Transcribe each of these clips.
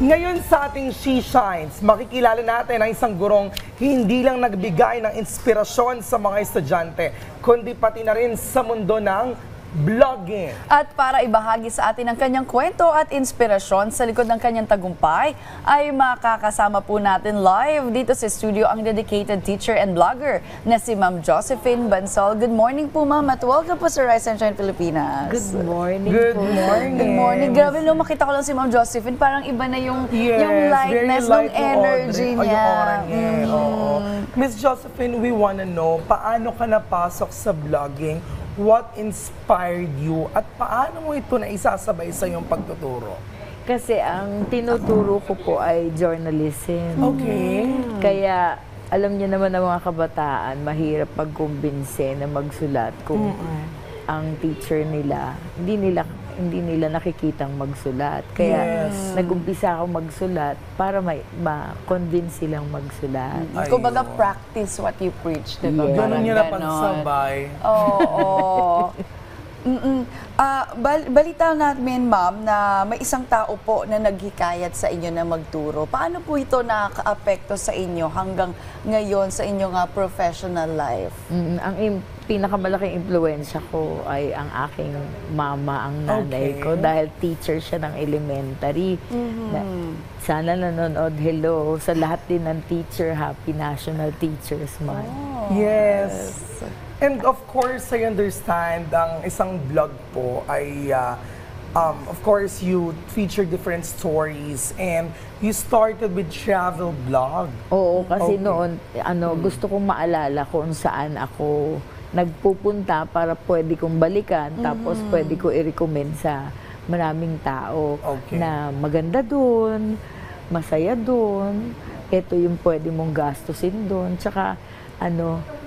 Ngayon sa ating She Shines, makikilala natin ang isang gurong hindi lang nagbigay ng inspirasyon sa mga estudyante, kundi pati na rin sa mundo ng vlogging. At para ibahagi sa atin ang kanyang kwento at inspirasyon sa likod ng kanyang tagumpay, ay makakasama po natin live dito sa studio ang dedicated teacher and vlogger na si Ma'am Josephine Bansol. Good morning po, Ma'am, at welcome po sa Rise and Shine Pilipinas. Good morning. Good morning. Good morning. Grabe, no, makita ko lang si Ma'am Josephine, parang iba na yung lightness, yung energy niya. Yung aura niya. Oo. Miss Josephine, we wanna know, paano ka napasok sa vlogging? What inspired you? At paano mo ito na isasabay sa iyong pagtuturo? Kasi ang tinuturo ko po ay journalism. Okay. Kaya alam niyo naman ng mga kabataan, mahirap pagkumbinse na magsulat kung ang teacher nila, hindi nila nakikitang magsulat. Kaya nag-umpisa ako magsulat para ma-convince silang magsulat. Kumbaga, practice what you preach, diba? Yes. Ganun niya napagsabay. Oo. Balita namin, Ma'am, na may isang tao po na naghikayat sa inyo na magturo. Paano po ito nakaka-apekto sa inyo hanggang ngayon sa inyong professional life? Ang pinakamalaking impluensya ko ay ang aking mama, ang nanay ko, dahil teacher siya ng elementary. Sana nanonood, hello, sa lahat din ng teacher, happy National Teachers Month. Yes. And of course, I understand ang isang vlog po ay, of course, you feature different stories and you started with travel vlog. Oo, kasi noon, gusto kong maalala kung saan ako nagpupunta para pwede kong balikan, tapos pwede ko i-recommend sa maraming tao na maganda doon, masaya doon, ito yung pwede mong gastusin doon, tsaka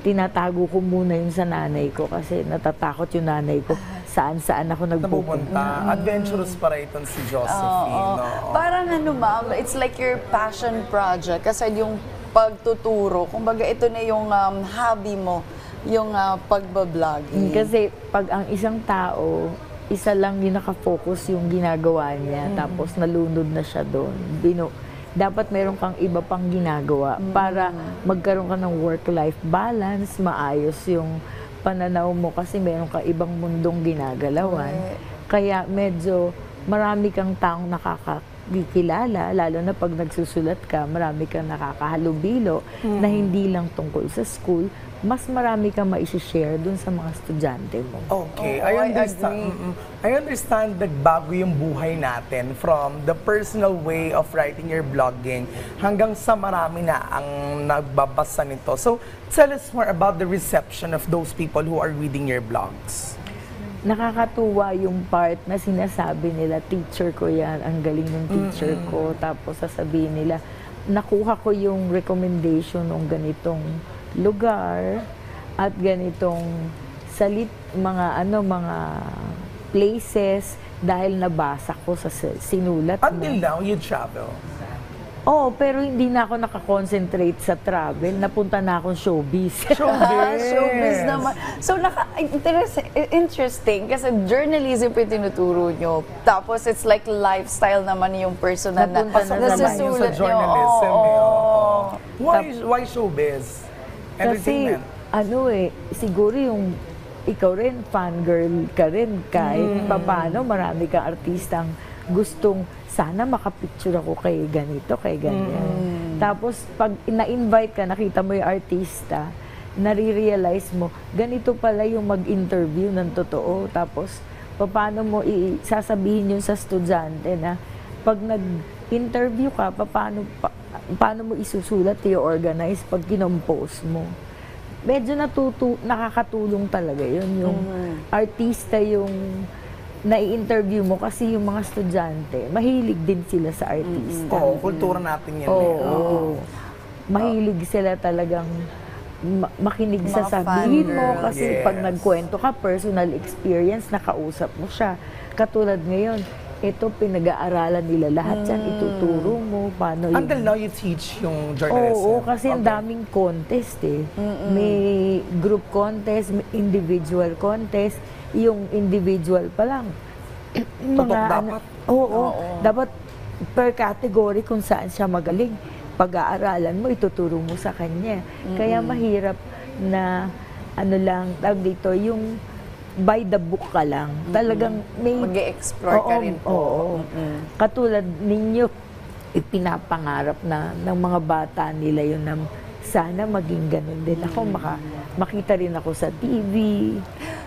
tinatago ko muna yun sa nanay ko kasi natatakot yung nanay ko saan-saan ako nagpupunta. Adventurous para itong si Josephine. No? Parang Ma'am, it's like your passion project kasi yung pagtuturo, kumbaga ito na yung hobby mo, yung pagbabloging. Kasi pag ang isang tao, isa lang yung nakafocus yung ginagawa niya, tapos nalunod na siya doon. Dapat meron kang iba pang ginagawa para magkaroon ka ng work-life balance, maayos yung pananaw mo kasi meron ka ibang mundong ginagalawan. Kaya medyo marami kang taong nakakakilala, lalo na pag nagsusulat ka, marami kang nakakahalubilo na hindi lang tungkol sa school, mas marami kang ma-share dun sa mga estudyante mo. Okay, I understand. I understand nagbago yung buhay natin from the personal way of writing your blogging hanggang sa marami na ang nagbabasa nito. So, tell us more about the reception of those people who are reading your blogs. Nakakatuwa yung part na sinasabi nila, teacher ko yan, ang galing ng teacher ko. Tapos sasabihin nila, nakuha ko yung recommendation ng ganitong lugar at ganitong mga places dahil nabasa ko sa sinulat mo. Until now, you travel? Oh, pero hindi na ako nakakonsentrate sa travel. Napunta na akong showbiz. Showbiz naman. So, interesting kasi journalism po yung tinuturo nyo. Tapos, it's like lifestyle naman yung personal na Sa nasusulat nyo. journalism. Why showbiz? Kasi, siguro yung ikaw rin, fangirl ka rin, kahit paano, marami kang artistang gustong sana makapicture ako kay ganito, kay ganyan. Tapos, pag na-invite ka, nakita mo yung artista, nare-realize mo, ganito pala yung mag-interview ng totoo. Tapos, paano mo sasabihin yun sa estudyante na pag nag-interview ka, paano mo isusulat, i-organize pag kinompose mo. Medyo nakakatulong talaga yun. Yung artista yung nai-interview mo kasi yung mga estudyante, mahilig din sila sa artista. Oo, kultura natin yan. Mahilig sila talagang makinig sa sabihin mo kasi pag nagkwento ka, personal experience, nakausap mo siya. Katulad ngayon, ito pinag-aaralan nila lahat yan, ituturo mo, paano yung... Until now, you teach yung journalism? Oo, kasi ang daming contest eh. May group contest, may individual contest, yung individual pa lang. Dapat? Dapat per category kung saan siya magaling. Pag-aaralan mo, ituturo mo sa kanya. Kaya mahirap na ano lang, tawag dito, yung by the book ka lang. Talagang may... Mag-e-explore ka rin po. Oo. Katulad ninyo, ipinapangarap na ng mga bata nila yun na sana maging ganun din ako. Makita rin ako sa TV.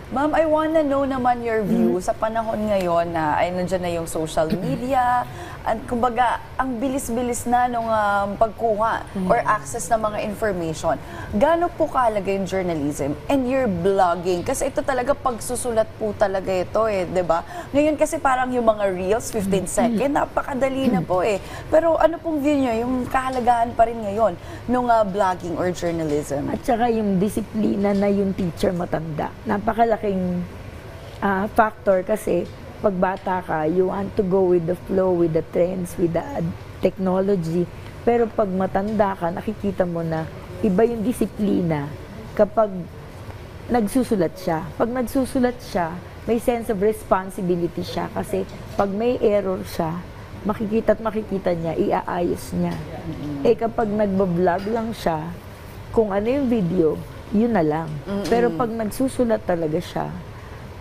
Ma'am, I wanna know naman your view sa panahon ngayon na ay nandiyan na yung social media at kumbaga ang bilis-bilis na nung pagkuha or access ng mga information. Gaano po kahalaga yung journalism and your blogging? Kasi ito talaga pagsusulat po talaga ito eh, 'di ba? Ngayon kasi parang yung mga reels 15 second, napakadali na po eh. Pero ano pong view niyo yung kahalagahan pa rin ngayon nung blogging or journalism? At saka yung disiplina na yung teacher matanda. Napakalaking factor kasi pag bata ka, you want to go with the flow, with the trends, with the technology. Pero pag matanda ka, nakikita mo na iba yung disiplina kapag nagsusulat siya. Pag nagsusulat siya, may sense of responsibility siya kasi pag may error siya, makikita niya, iaayos niya. Eh kapag nagbablog lang siya, kung ano yung video, yun na lang. Pero pag nagsusulat talaga siya,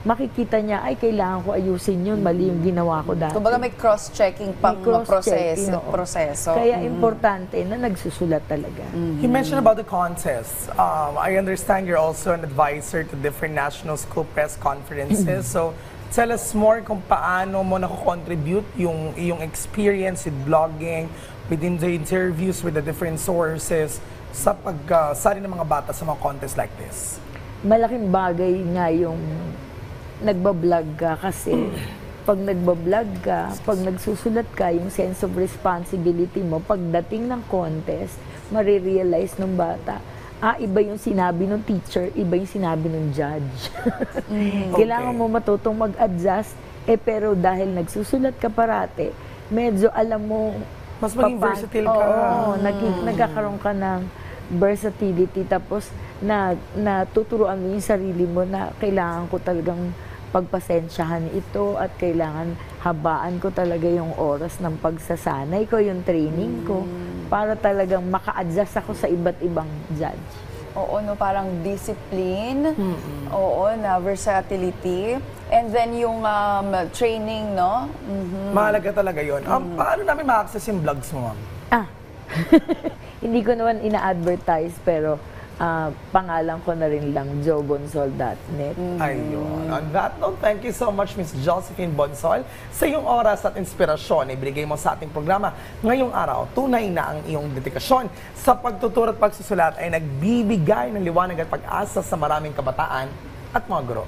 makikita niya, ay, kailangan ko ayusin yun, mali yung ginawa ko dati. Kumbaga may cross-checking pang proseso. Kaya importante na nagsusulat talaga. You mentioned about the contest. I understand you're also an advisor to different national school press conferences. So, tell us more kung paano mo nako-contribute yung iyong experience with blogging, within the interviews with the different sources, sa pagsali ng mga bata sa mga contest like this. Malaking bagay nga yung nagbablog ka kasi pag nagbablog ka, pag nagsusulat ka, yung sense of responsibility mo, pagdating ng contest, marirealize ng bata, iba yung sinabi ng teacher, iba yung sinabi ng judge. Kailangan mo matutong mag-adjust, pero dahil nagsusulat ka parate, medyo alam mo, mas maging versatile ka. Oo, nagkakaroon ka ng versatility, tapos natuturuan mo yung sarili mo na kailangan ko talagang pagpasensyahan ito at kailangan habaan ko talaga yung oras ng pagsasanay ko, yung training ko, para talagang maka-adjust ako sa iba't ibang judge. Oo, no, parang discipline, oo, na versatility, and then yung training, no? Mahalaga talaga yun. Paano namin ma-access yung vlogs mo, ma'am? Hindi ko naman ina-advertise, pero pangalan ko na rin lang, jobonsol.net. Ayun. On that note, thank you so much, Miss Josephine Bonsol, sa iyong oras at inspirasyon na ibigay mo sa ating programa. Ngayong araw, tunay na ang iyong dedikasyon sa pagtuturo at pagsusulat ay nagbibigay ng liwanag at pag-asa sa maraming kabataan at mga guro.